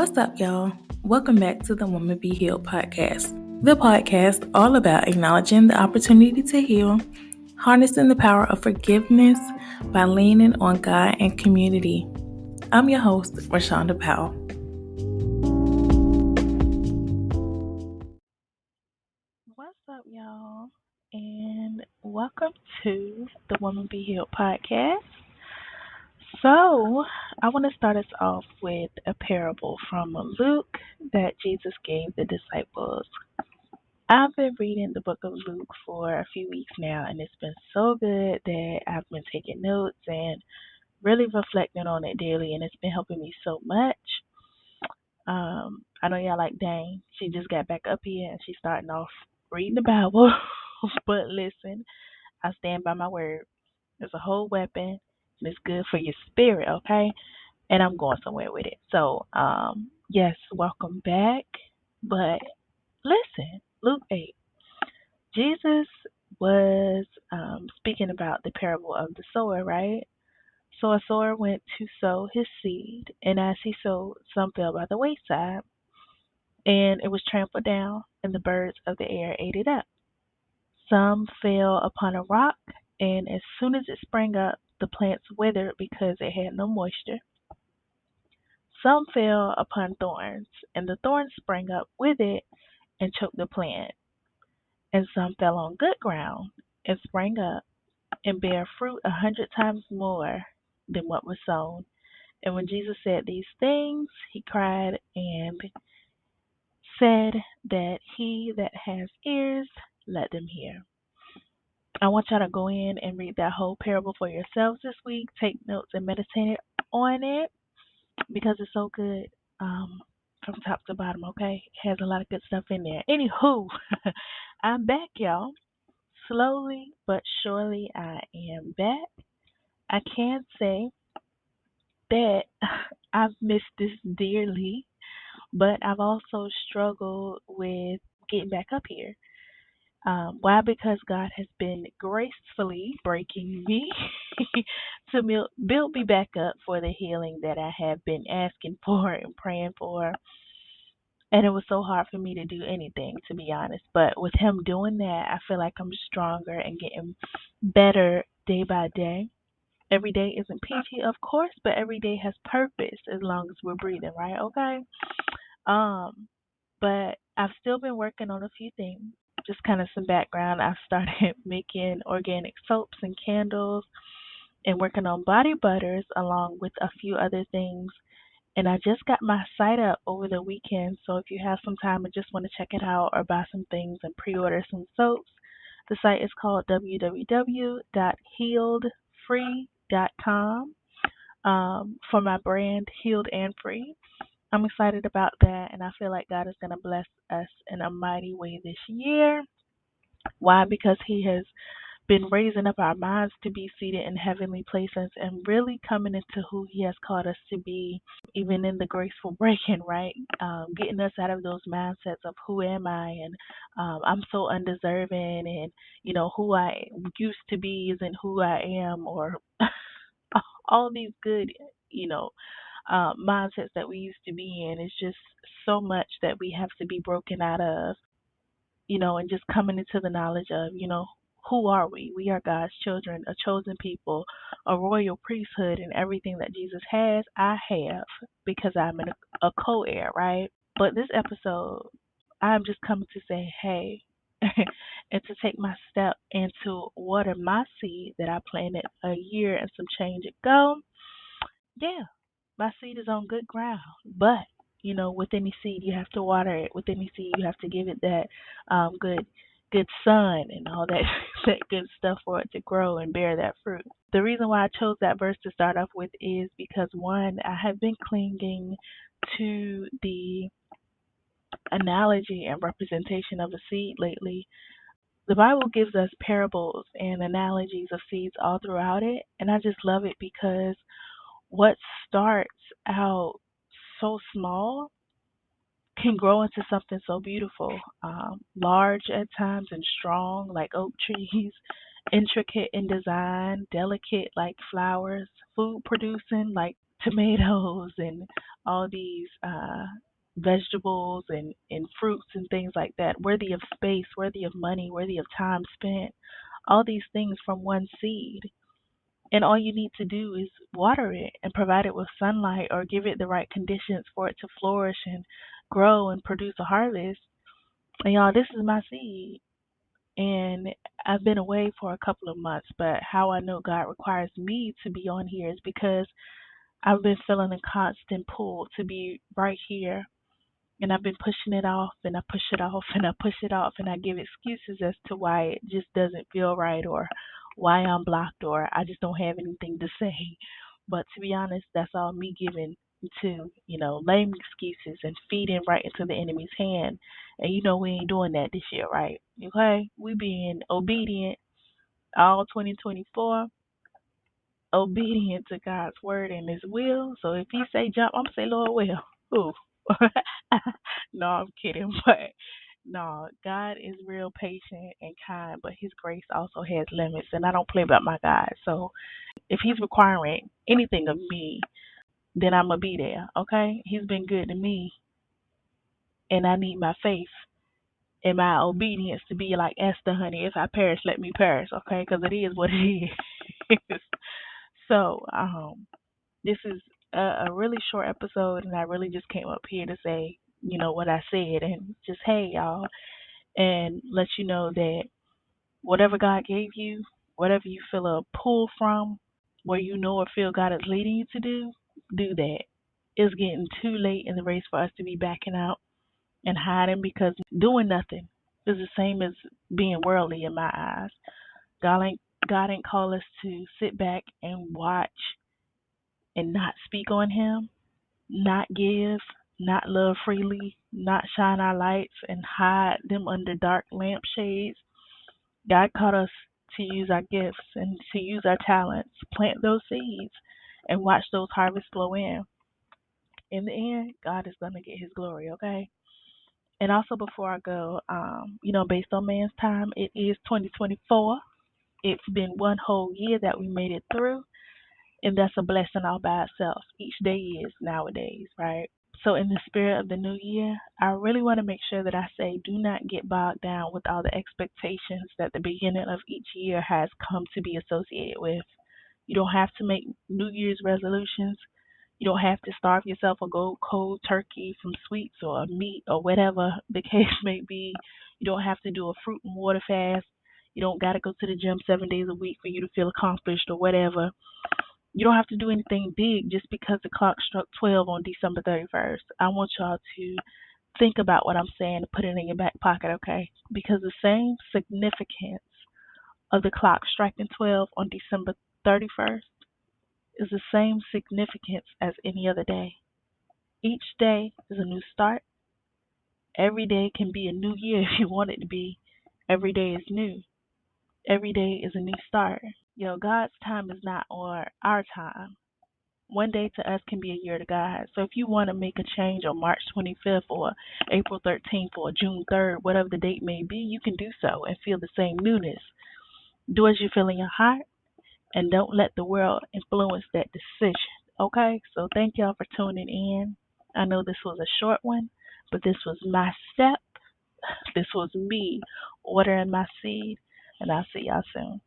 What's up, y'all? Welcome back to the Woman Be Healed podcast, the podcast all about acknowledging the opportunity to heal, harnessing the power of forgiveness by leaning on God and community. I'm your host, Rashonda Powell. What's up, y'all? And welcome to the Woman Be Healed podcast. So, I want to start us off with a parable from Luke that Jesus gave the disciples. I've been reading the book of Luke for a few weeks now, and it's been so good that I've been taking notes and really reflecting on it daily, and it's been helping me so much. I know y'all like, dang, she just got back up here and she's starting off reading the Bible. But listen, I stand by my word. It's a whole weapon, and it's good for your spirit, okay? And I'm going somewhere with it. So, yes, welcome back. But listen, Luke 8. Jesus was speaking about the parable of the sower, right? So a sower went to sow his seed, and as he sowed, some fell by the wayside, and it was trampled down, and the birds of the air ate it up. Some fell upon a rock, and as soon as it sprang up, the plants withered because it had no moisture. Some fell upon thorns, and the thorns sprang up with it and choked the plant. And some fell on good ground and sprang up and bare fruit 100 times more than what was sown. And when Jesus said these things, he cried and said that he that has ears, let them hear. I want y'all to go in and read that whole parable for yourselves this week. Take notes and meditate on it because it's so good from top to bottom, okay? It has a lot of good stuff in there. Anywho, I'm back, y'all. Slowly but surely, I am back. I can say that I've missed this dearly, but I've also struggled with getting back up here. Why? Because God has been gracefully breaking me to build me back up for the healing that I have been asking for and praying for. And it was so hard for me to do anything, to be honest. But with Him doing that, I feel like I'm stronger and getting better day by day. Every day isn't peachy, of course, but every day has purpose as long as we're breathing, right? Okay. But I've still been working on a few things. Just kind of some background. I've started making organic soaps and candles and working on body butters along with a few other things. And I just got my site up over the weekend. So if you have some time and just want to check it out or buy some things and pre-order some soaps, the site is called www.healedfree.com for my brand Healed and Free. I'm excited about that, and I feel like God is going to bless us in a mighty way this year. Why? Because He has been raising up our minds to be seated in heavenly places and really coming into who He has called us to be, even in the graceful breaking, right? Getting us out of those mindsets of who am I and I'm so undeserving and, who I used to be isn't who I am or all these good, mindsets that we used to be in. It's just so much that we have to be broken out of, and just coming into the knowledge of, who are we? We are God's children, a chosen people, a royal priesthood, and everything that Jesus has, I have because I'm a co-heir, right? But this episode, I'm just coming to say, hey, and to take my step and to water my seed that I planted a year and some change ago. Yeah, my seed is on good ground, but with any seed, you have to water it. With any seed, you have to give it that good sun and all that that good stuff for it to grow and bear that fruit. The reason why I chose that verse to start off with is because one, I have been clinging to the analogy and representation of a seed lately. The Bible gives us parables and analogies of seeds all throughout it, and I just love it because what starts out so small can grow into something so beautiful, large at times and strong like oak trees, intricate in design, delicate like flowers, food producing like tomatoes and all these vegetables and fruits and things like that, worthy of space, worthy of money, worthy of time spent, all these things from one seed. And all you need to do is water it and provide it with sunlight or give it the right conditions for it to flourish and grow and produce a harvest. And y'all, this is my seed. And I've been away for a couple of months, but how I know God requires me to be on here is because I've been feeling a constant pull to be right here. And I've been pushing it off and I push it off and I push it off and I give excuses as to why it just doesn't feel right or why I'm blocked or I just don't have anything to say. But to be honest, that's all me giving to, lame excuses and feeding right into the enemy's hand. And we ain't doing that this year, right? Okay? We being obedient all 2024, obedient to God's word and his will. So if he say jump, I'm gonna say Lord will. Ooh. No, I'm kidding, but no, God is real patient and kind, but his grace also has limits and I don't play about my God. So if he's requiring anything of me, then I'm gonna be there, okay? He's been good to me and I need my faith and my obedience to be like Esther, honey. If I perish, let me perish, okay? Because it is what it is. So, this is a really short episode, and I really just came up here to say, what I said, and just hey, y'all, and let you know that whatever God gave you, whatever you feel a pull from, where you know or feel God is leading you to do that. It's getting too late in the race for us to be backing out and hiding because doing nothing is the same as being worldly in my eyes. God ain't God ain't call us to sit back and watch and not speak on him, not give, not love freely, not shine our lights and hide them under dark lampshades. God called us to use our gifts and to use our talents, plant those seeds, and watch those harvests flow in. In the end, God is going to get his glory, okay? And also, before I go, based on man's time, it is 2024. It's been one whole year that we made it through, and that's a blessing all by itself. Each day is nowadays, right? So, in the spirit of the new year, I really want to make sure that I say do not get bogged down with all the expectations that the beginning of each year has come to be associated with. You don't have to make New Year's resolutions. You don't have to starve yourself or go cold turkey from sweets or meat or whatever the case may be. You don't have to do a fruit and water fast. You don't got to go to the gym 7 days a week for you to feel accomplished or whatever. You don't have to do anything big just because the clock struck 12 on December 31st. I want y'all to think about what I'm saying and put it in your back pocket, okay? Because the same significance of the clock striking 12 on December 31st is the same significance as any other day. Each day is a new start. Every day can be a new year if you want it to be. Every day is new. Every day is a new start. God's time is not on our time. One day to us can be a year to God. So if you want to make a change on March 25th or April 13th or June 3rd, whatever the date may be, you can do so and feel the same newness. Do as you feel in your heart and don't let the world influence that decision. Okay? So thank y'all for tuning in. I know this was a short one, but this was my step. This was me ordering my seed, and I'll see y'all soon.